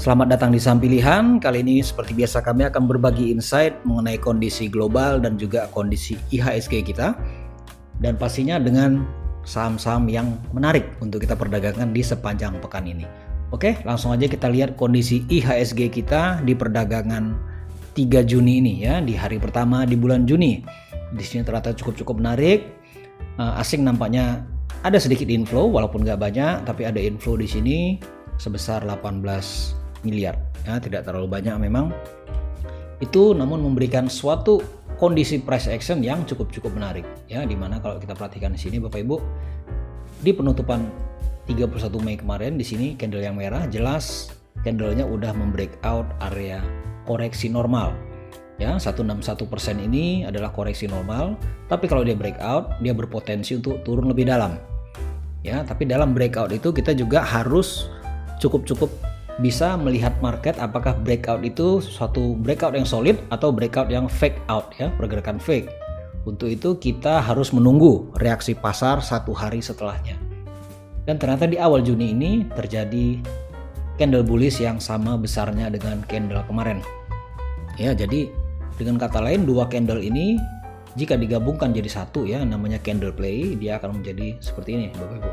Selamat datang di Saham Pilihan. Kali ini seperti biasa kami akan berbagi insight mengenai kondisi global dan juga kondisi IHSG kita. Dan pastinya dengan saham-saham yang menarik untuk kita perdagangkan di sepanjang pekan ini. Oke, langsung aja kita lihat kondisi IHSG kita di perdagangan 3 Juni ini ya, di hari pertama di bulan Juni. Di sini ternyata cukup menarik. Asing nampaknya ada sedikit inflow walaupun nggak banyak, tapi ada inflow di sini sebesar 18 miliar ya, tidak terlalu banyak memang itu, namun memberikan suatu kondisi price action yang cukup menarik ya, dimana kalau kita perhatikan di sini Bapak Ibu, di penutupan 31 Mei kemarin di sini candle yang merah jelas candlenya udah membreakout area koreksi normal ya. 161% ini adalah koreksi normal, tapi kalau dia breakout dia berpotensi untuk turun lebih dalam ya. Tapi dalam breakout itu kita juga harus cukup bisa melihat market apakah breakout itu suatu breakout yang solid atau breakout yang fake out ya, pergerakan fake. Untuk itu kita harus menunggu reaksi pasar satu hari setelahnya. Dan ternyata di awal Juni ini terjadi candle bullish yang sama besarnya dengan candle kemarin. Ya, jadi dengan kata lain dua candle ini jika digabungkan jadi satu ya, namanya candle play, dia akan menjadi seperti ini Bapak Ibu.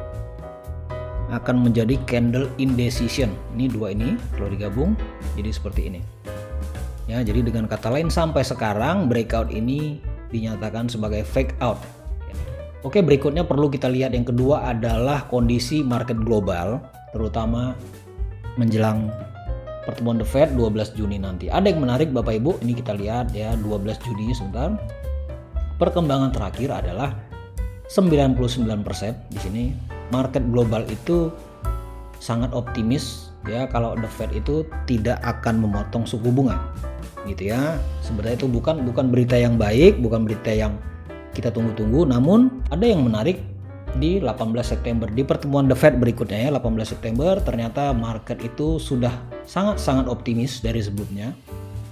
Akan menjadi candle indecision. Ini dua ini kalau digabung jadi seperti ini ya. Jadi dengan kata lain sampai sekarang breakout ini dinyatakan sebagai fake out. Oke, berikutnya perlu kita lihat yang kedua adalah kondisi market global, terutama menjelang pertemuan The Fed 12 Juni nanti. Ada yang menarik Bapak Ibu, ini kita lihat ya, 12 Juni sebentar. Perkembangan terakhir adalah 99% di sini market global itu sangat optimis ya kalau The Fed itu tidak akan memotong suku bunga gitu ya. Sebenarnya itu bukan berita yang baik, bukan berita yang kita tunggu-tunggu, namun ada yang menarik di 18 September di pertemuan The Fed berikutnya ya, 18 September ternyata market itu sudah sangat optimis dari sebelumnya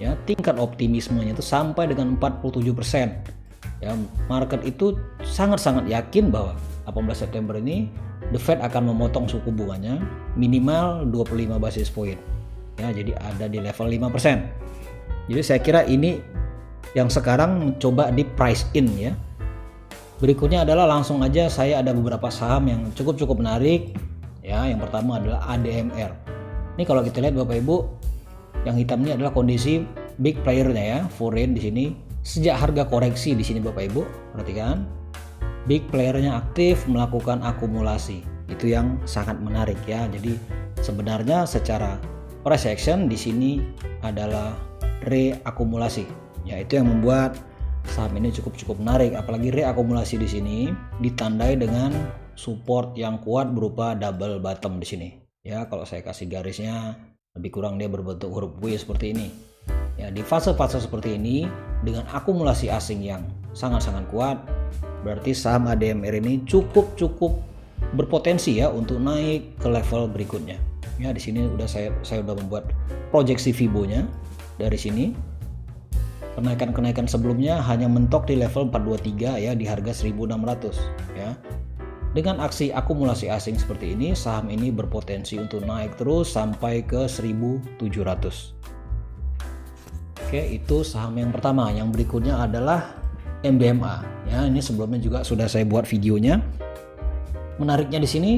ya. Tingkat optimismenya itu sampai dengan 47% ya. Market itu sangat yakin bahwa 18 September ini The Fed akan memotong suku bunganya minimal 25 basis point ya, jadi ada di level 5%. Jadi saya kira ini yang sekarang mencoba di price in ya. Berikutnya adalah langsung aja saya ada beberapa saham yang cukup menarik ya. Yang pertama adalah ADMR. Ini kalau kita lihat Bapak Ibu, yang hitam ini adalah kondisi big playernya ya, foreign di sini. Sejak harga koreksi di sini Bapak Ibu, perhatikan big playernya aktif melakukan akumulasi. Itu yang sangat menarik ya. Jadi sebenarnya secara price action di sini adalah reakumulasi. Ya, itu yang membuat saham ini cukup menarik. Apalagi reakumulasi di sini ditandai dengan support yang kuat berupa double bottom di sini. Ya, kalau saya kasih garisnya lebih kurang dia berbentuk huruf W seperti ini. Ya, di fase-fase seperti ini dengan akumulasi asing yang sangat kuat, berarti saham ADMR ini cukup berpotensi ya untuk naik ke level berikutnya. Ya, di sini udah saya udah membuat proyeksi Fibo-nya. Dari sini kenaikan sebelumnya hanya mentok di level 423 ya, di harga 1.600 ya. Dengan aksi akumulasi asing seperti ini, saham ini berpotensi untuk naik terus sampai ke 1.700. Oke, itu saham yang pertama. Yang berikutnya adalah MBMA ya. Ini sebelumnya juga sudah saya buat videonya. Menariknya di sini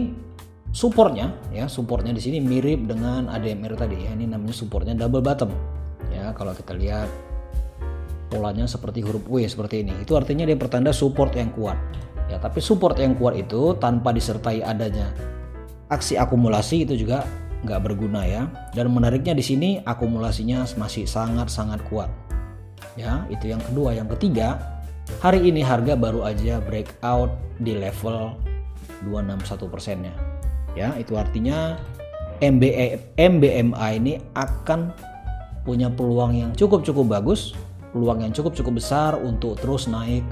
supportnya di sini mirip dengan ADMR tadi ya. Ini namanya supportnya double bottom ya. Kalau kita lihat polanya seperti huruf W seperti ini, itu artinya dia pertanda support yang kuat ya. Tapi support yang kuat itu tanpa disertai adanya aksi akumulasi itu juga nggak berguna ya. Dan menariknya di sini akumulasinya masih sangat kuat ya. Itu yang kedua. Yang ketiga, hari ini harga baru aja breakout di level 261% ya. Itu artinya MBMA ini akan punya peluang yang cukup bagus, peluang yang cukup besar untuk terus naik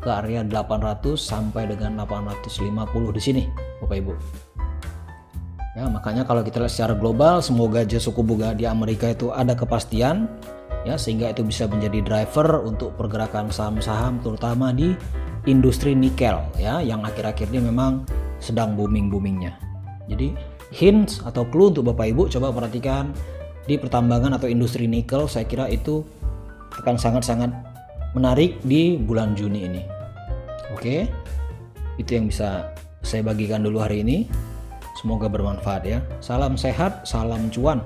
ke area 800 sampai dengan 850 di sini Bapak Ibu. Ya, makanya kalau kita lihat secara global, semoga aja suku bunga di Amerika itu ada kepastian ya, sehingga itu bisa menjadi driver untuk pergerakan saham-saham terutama di industri nikel ya, yang akhir-akhir ini memang sedang boomingnya. Jadi hints atau clue untuk Bapak Ibu, coba perhatikan di pertambangan atau industri nikel, saya kira itu akan sangat-sangat menarik di bulan Juni ini. Oke, itu yang bisa saya bagikan dulu hari ini. Semoga bermanfaat ya. Salam sehat, salam cuan.